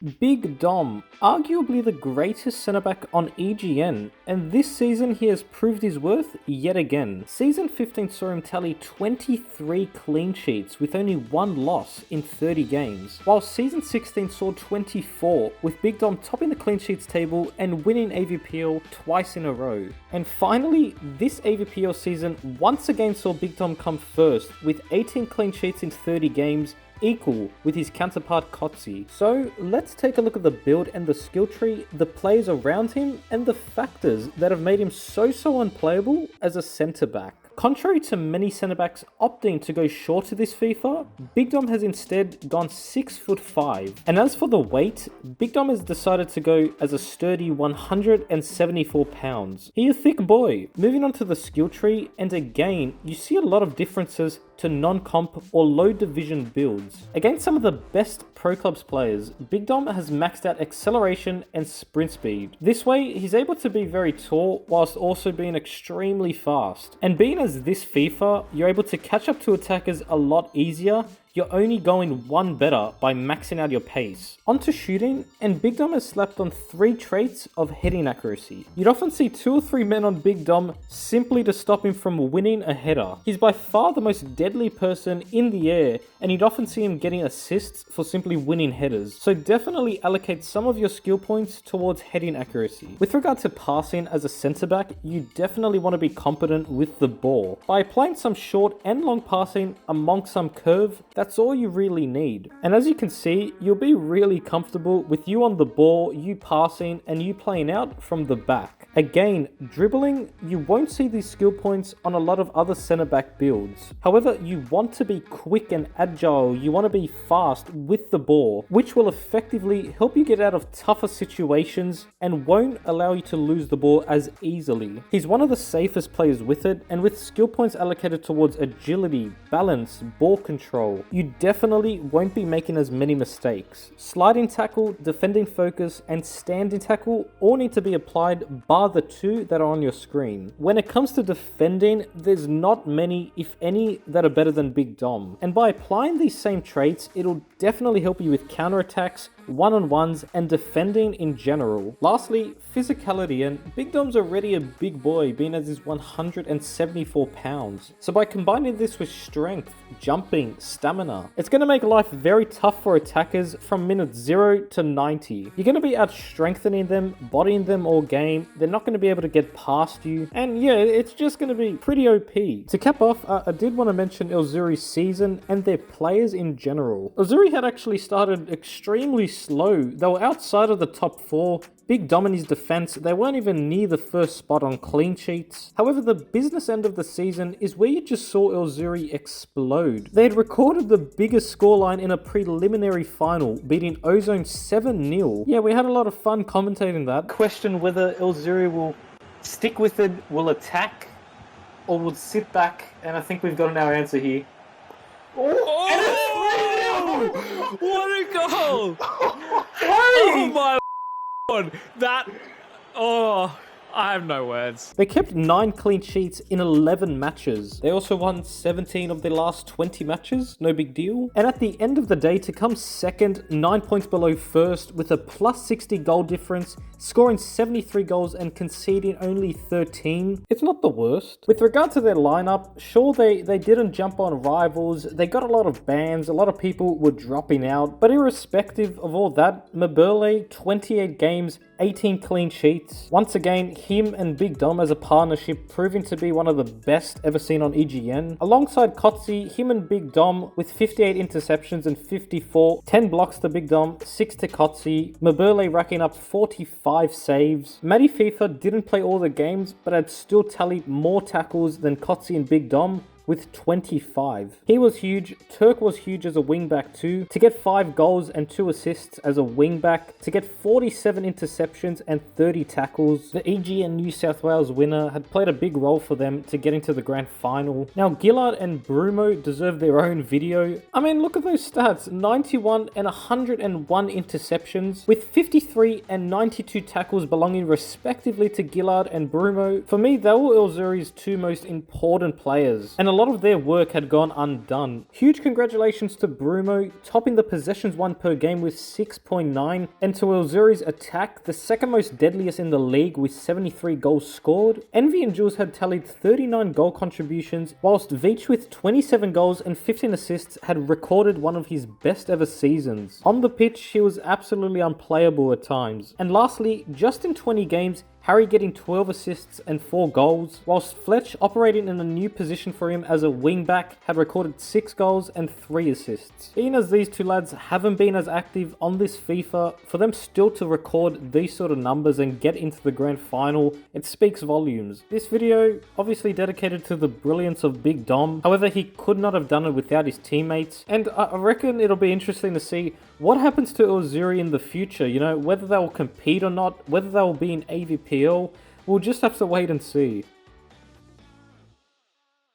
Big Dom, arguably the greatest centre-back on EGN, and this season he has proved his worth yet again. Season 15 saw him tally 23 clean sheets with only one loss in 30 games, while Season 16 saw 24, with Big Dom topping the clean sheets table and winning AVPL twice in a row. And finally, this AVPL season once again saw Big Dom come first, with 18 clean sheets in 30 games, equal with his counterpart Kotze. So let's take a look at the build and the skill tree, the players around him, and the factors that have made him so unplayable as a centre back. Contrary to many centre-backs opting to go shorter this FIFA, Big Dom has instead gone 6'5". And as for the weight, Big Dom has decided to go as a sturdy 174 pounds. He a thick boy. Moving on to the skill tree, and again, you see a lot of differences to non-comp or low division builds. Against some of the best pro clubs players, Big Dom has maxed out acceleration and sprint speed. This way, he's able to be very tall whilst also being extremely fast. And being as this FIFA, you're able to catch up to attackers a lot easier. You're only going one better by maxing out your pace. Onto shooting, and Big Dom has slapped on 3 traits of heading accuracy. You'd often see 2 or 3 men on Big Dom simply to stop him from winning a header. He's by far the most deadly person in the air, and you'd often see him getting assists for simply winning headers. So definitely allocate some of your skill points towards heading accuracy. With regard to passing as a centre back, you definitely want to be competent with the ball. By applying some short and long passing amongst some curve, that's all you really need. And as you can see, you'll be really comfortable with you on the ball, you passing, and you playing out from the back. Again, dribbling, you won't see these skill points on a lot of other centre-back builds. However, you want to be quick and agile, you want to be fast with the ball, which will effectively help you get out of tougher situations and won't allow you to lose the ball as easily. He's one of the safest players with it, and with skill points allocated towards agility, balance, ball control, you definitely won't be making as many mistakes. Sliding tackle, defending focus, and standing tackle all need to be applied bar the 2 that are on your screen. When it comes to defending, there's not many, if any, that are better than Big Dom. And by applying these same traits, it'll definitely help you with counterattacks, one-on-ones, and defending in general. Lastly, physicality, and Big Dom's already a big boy, being as he's 174 pounds. So by combining this with strength, jumping, stamina, it's going to make life very tough for attackers from minute 0 to 90. You're going to be out-strengthening them, bodying them all game, they're not going to be able to get past you, and yeah, it's just going to be pretty OP. To cap off, I did want to mention Ilzuri's season and their players in general. Ilzuri had actually started extremely slow. They were outside of the top 4. Big Dom in his defense, they weren't even near the first spot on clean sheets. However, the business end of the season is where you just saw Ilzuri explode. They had recorded the biggest scoreline in a preliminary final, beating Ozone 7-0. Yeah, we had a lot of fun commentating that. Question whether Ilzuri will stick with it, will attack, or will sit back, and I think we've gotten our answer here. Oh! What a goal! Oh my God! I have no words. They kept 9 clean sheets in 11 matches. They also won 17 of their last 20 matches, no big deal. And at the end of the day, to come second, 9 points below first, with a plus 60 goal difference, scoring 73 goals and conceding only 13, it's not the worst. With regard to their lineup, sure, they didn't jump on rivals, they got a lot of bans, a lot of people were dropping out, but irrespective of all that, Maburle, 28 games, 18 clean sheets. Once again, him and Big Dom as a partnership proving to be one of the best ever seen on EGN. Alongside Kotze, him and Big Dom with 58 interceptions and 54, 10 blocks to Big Dom, 6 to Kotze, Maburle racking up 45 saves. Matty FIFA didn't play all the games, but had still tallied more tackles than Kotze and Big Dom, with 25. He was huge. Turk was huge as a wingback too. To get 5 goals and 2 assists as a wingback, to get 47 interceptions and 30 tackles. The EGN New South Wales winner had played a big role for them to get into the grand final. Now Gillard and Brumo deserve their own video. I mean, look at those stats. 91 and 101 interceptions, with 53 and 92 tackles belonging respectively to Gillard and Brumo. For me, they were Ilzuri's 2 most important players. And lot of their work had gone undone. Huge congratulations to Brumo, topping the possessions won per game with 6.9, and to Ilzuri's attack, the second most deadliest in the league with 73 goals scored. Envy and Jules had tallied 39 goal contributions, whilst Veach with 27 goals and 15 assists had recorded one of his best ever seasons. On the pitch, he was absolutely unplayable at times. And lastly, just in 20 games, Harry getting 12 assists and 4 goals, whilst Fletch, operating in a new position for him as a wingback, had recorded 6 goals and 3 assists. Being as these two lads haven't been as active on this FIFA, for them still to record these sort of numbers and get into the grand final, it speaks volumes. This video, obviously dedicated to the brilliance of Big Dom, however he could not have done it without his teammates, and I reckon it'll be interesting to see what happens to Ilzuri in the future, you know, whether they'll compete or not, whether they'll be in AVPL, we'll just have to wait and see.